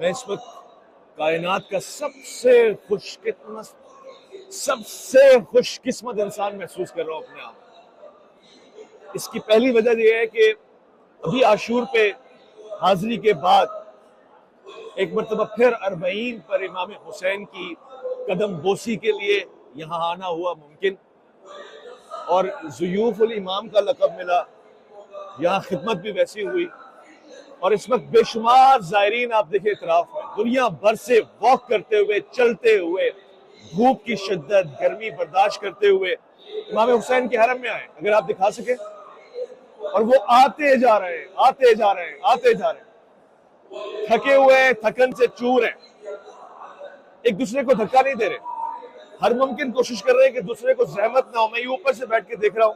मैं इस वक्त कायनात का सबसे खुशकिस्मत इंसान महसूस कर रहा हूँ अपने आप। इसकी पहली वजह यह है कि अभी आशूर पे हाजिरी के बाद एक मरतबा फिर अरबईन पर इमाम हुसैन की कदम बोसी के लिए यहाँ आना हुआ मुमकिन, और ज़ुयूफुल इमाम का लक़ब मिला। यहाँ खिदमत भी वैसी हुई, और इस वक्त बेशुमार ज़ायरीन आप देखें इतराफ में दुनिया भर से वॉक करते हुए, चलते हुए, धूप की शिद्दत, गर्मी बर्दाश्त करते हुए इमाम हुसैन के हरम में आए, अगर आप दिखा सके। और वो आते जा रहे हैं, थके हुए हैं, थकन से चूर हैं, एक दूसरे को धक्का नहीं दे रहे, हर मुमकिन कोशिश कर रहे हैं कि दूसरे को जहमत ना हो। मैं ऊपर से बैठ के देख रहा हूँ,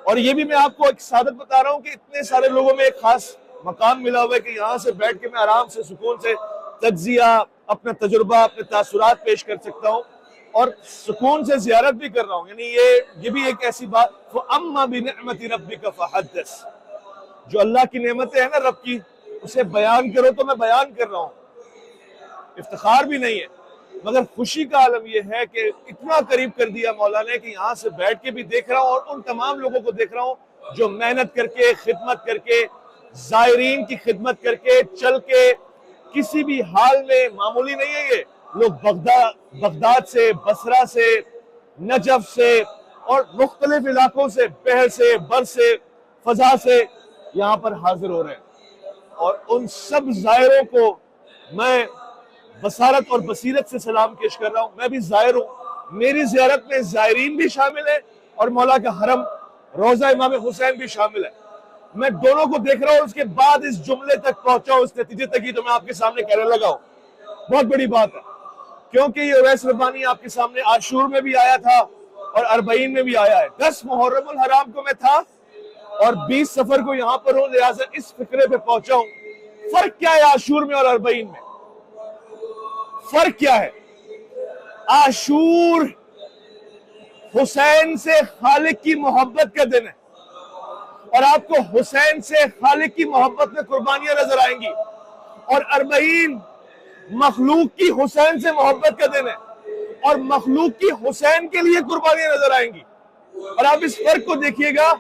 और ये भी मैं आपको एक सादत बता रहा हूँ कि इतने सारे लोगों में एक खास मकाम मिला हुआ है कि यहाँ से बैठ के मैं आराम से सुकून से तज्जिया, अपना तजुर्बा, अपने तासुरात पेश कर सकता हूँ, और सुकून से जियारत भी कर रहा हूँ। यानी ये भी एक ऐसी बात, अम्मा बिनिअमति रब्बिका फहद्दिस, जो अल्लाह की नेमतें हैं ना रब की, उसे बयान करो। तो मैं बयान कर रहा हूँ, इफ्तिखार भी नहीं है, मगर खुशी का आलम यह है कि इतना करीब कर दिया मौला ने कि यहाँ से बैठ के भी देख रहा हूँ, और उन तमाम लोगों को देख रहा हूँ जो मेहनत करके, खिदमत करके, ज़ायरीन की खिदमत करके, चल के, किसी भी हाल में, मामूली नहीं है ये लोग, बगदाद से, बसरा से, नजफ से और मुख्तलिफ इलाकों से, बहर से, बर से, फजा से यहाँ पर हाजिर हो रहे हैं। और उन सब ज़ायरों को मैं बसारत और बसीरत से सलाम पेश कर रहा हूँ। मैं भी ज़ायर हूँ, मेरी ज़ियारत में ज़ायरीन भी शामिल है और मौला का हरम रोज़ा इमाम हुसैन भी शामिल है। मैं दोनों को देख रहा हूँ, उसके बाद इस जुमले तक पहुंचा हूँ, इस नतीजे तक ही तो मैं आपके सामने कहने लगा हूँ। बहुत बड़ी बात है, क्योंकि ये उवैस रब्बानी आपके सामने आशूर में भी आया था और अरबईन में भी आया है। 10 मुहर्रमुल हराम को मैं था और 20 सफर को यहाँ पर हूँ, लिहाजा इस फिक्रे पे पहुंचा हूँ। फर्क क्या है आशूर में और अरबईन में? फर्क क्या है? आशूर हुसैन से खालिक की मोहब्बत का दिन है, और आपको हुसैन से खालिक की मोहब्बत में कुर्बानियां नजर आएंगी, और अरबईन मखलूक की हुसैन से मोहब्बत का दिन है, और मखलूक की हुसैन के लिए कुर्बानियां नजर आएंगी। और आप इस फर्क को देखिएगा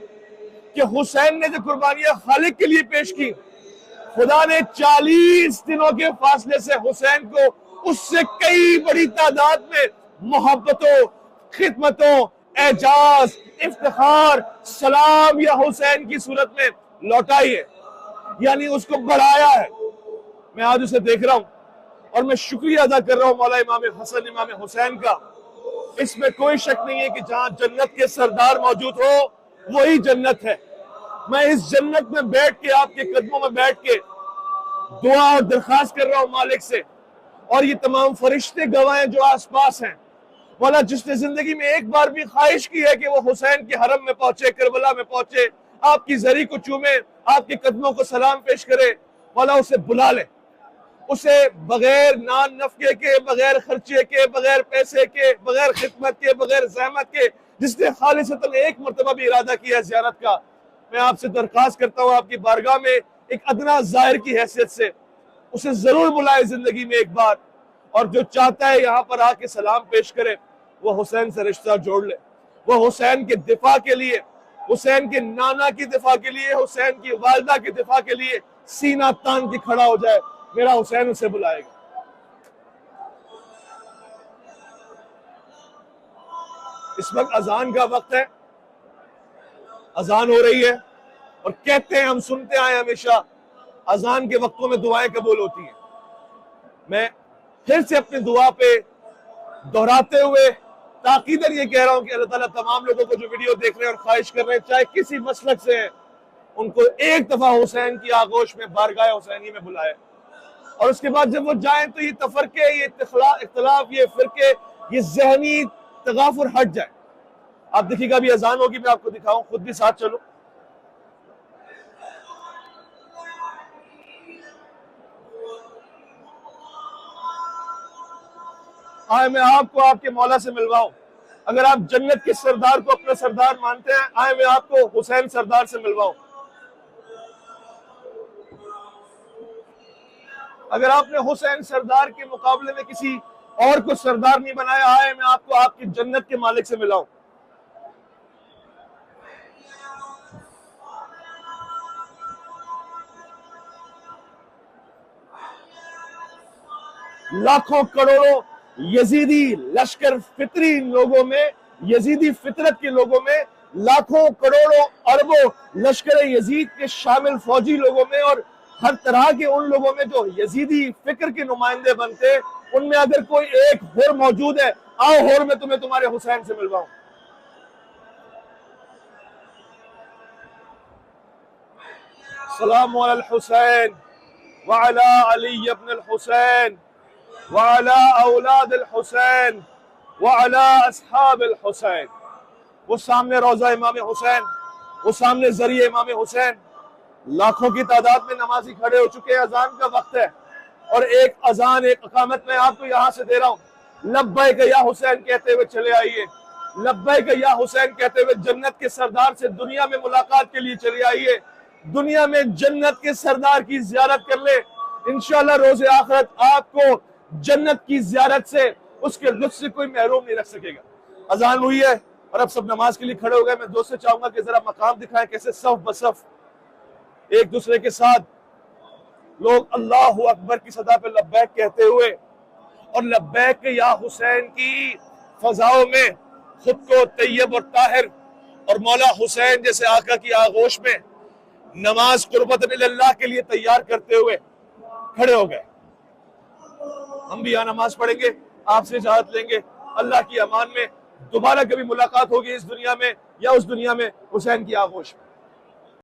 कि हुसैन ने जो कुर्बानियां खालिक के लिए पेश की, खुदा ने 40 दिनों के फासले से हुसैन को उससे कई बड़ी तादाद में मोहब्बतों, खिदमतों, एजाज, इफ्तिखार, सलाम या हुसैन की सूरत में लौटाई है, यानी उसको बढ़ाया है। मैं आज उसे देख रहा हूं और मैं शुक्रिया अदा कर रहा हूं मौला इमाम हसन इमाम हुसैन का। इसमें कोई शक नहीं है कि जहां जन्नत के सरदार मौजूद हो वही जन्नत है। मैं इस जन्नत में बैठ के, आपके कदमों में बैठ के दुआ और दरखास्त कर रहा हूं मालिक से, और ये तमाम फरिश्ते गवाह जो आसपास हैं, मौला जिसने जिंदगी में एक बार भी ख्वाहिश की है कि वो हुसैन के हरम में पहुंचे, करबला में पहुंचे, आपकी जरी को चूमे, आपके कदमों को सलाम पेश करे, मौला उसे बुला ले, उसे बगैर नान नफके के, बगैर खर्चे के, बगैर पैसे के, बगैर खिदमत के, बगैर जहमत के, जिसने खालिसतन एक मरतबा भी इरादा किया ज़ियारत का, मैं आपसे दरख्वास्त करता हूँ आपकी बारगाह में एक अदना ज़ाहिर की हैसियत से उसे जरूर बुलाए जिंदगी में एक बार, और जो चाहता है यहाँ पर आके सलाम पेश करे, वो हुसैन से रिश्ता जोड़ ले, वो हुसैन के दिफा के लिए, हुसैन के नाना की दिफा के लिए, हुसैन की वालदा की दिफा के लिए सीना तान के खड़ा हो जाए। मेरा हुसैन उसे बुलाएगा। इस वक्त अजान का वक्त है, अजान हो रही है, और कहते हैं, हम सुनते आए हमेशा, अजान के वक्तों में दुआएं कबूल होती हैं। मैं फिर से अपनी दुआ पे दोहराते हुए ताकीदन ये कह रहा हूं कि अल्लाह ताला तमाम लोगों को जो वीडियो देख रहे हैं और ख्वाहिश कर रहे हैं, चाहे किसी मसलक से हैं, उनको एक दफा हुसैन की आगोश में, बारगाह हुसैनी में बुलाए, और उसके बाद जब वो जाएं तो ये तफरके, ये इख्तलाफ, ये फिरके, ये जहनी तगाफुर हट जाए। आप देखिएगा अभी अजान होगी, मैं आपको दिखाऊं, खुद भी साथ चलो। आए मैं आपको आपके मौला से मिलवाऊं। अगर आप जन्नत के सरदार को अपना सरदार मानते हैं, आए मैं आपको हुसैन सरदार से मिलवाऊं। अगर आपने हुसैन सरदार के मुकाबले में किसी और को सरदार नहीं बनाया है, मैं आपको आपकी जन्नत के मालिक से मिलाऊं। लाखों करोड़ों यजीदी लश्कर फितरी लोगों में, यजीदी फितरत के लोगों में, लाखों करोड़ों अरबों लश्कर यजीद के शामिल फौजी लोगों में और हर तरह के उन लोगों में जो यजीदी फिक्र के नुमाइंदे बनते, उनमें अगर कोई एक हुर मौजूद है, आओ हुर में तुम्हें तुम्हारे हुसैन से मिलवाऊं। सलाम अल हुसैन व अला अली इब्न अल हुसैन व अला औलाद अल हुसैन व अला अस्हाब अल हुसैन। वो सामने रोजा इमाम हुसैन, वो सामने जरिए इमाम हुसैन, लाखों की तादाद में नमाजी खड़े हो चुके हैं। अजान का वक्त है और एक अजान, एक अकामत मैं आपको यहां से दे रहा हूं। लब्बैक या हुसैन कहते हुए चले आइए, लब्बैक या हुसैन कहते हुए जन्नत के सरदार से दुनिया में मुलाकात के लिए चले आइए। दुनिया में जन्नत के सरदार की जियारत कर ले, इंशाअल्लाह रोज़े आखिरत आपको जन्नत की जियारत से, उसके लुत्फ से कोई महरूम नहीं रख सकेगा। अजान हुई है और अब सब नमाज के लिए खड़े हो गए। मैं दोस्त से चाहूंगा कि जरा मकाम दिखाएं, कैसे सफ बसफ एक दूसरे के साथ लोग अल्लाहु अकबर की सदा पे लब्बैक कहते हुए और लब्बैक या हुसैन की फजाओं में खुद को तैयब और ताहिर और मौला हुसैन जैसे आका की आगोश में नमाज कुर्बतन इल्लाह के लिए तैयार करते हुए खड़े हो गए। हम भी यहाँ नमाज पढ़ेंगे, आपसे इजाजत लेंगे। अल्लाह की अमान में दोबारा कभी मुलाकात होगी इस दुनिया में या उस दुनिया में हुसैन की आगोश में।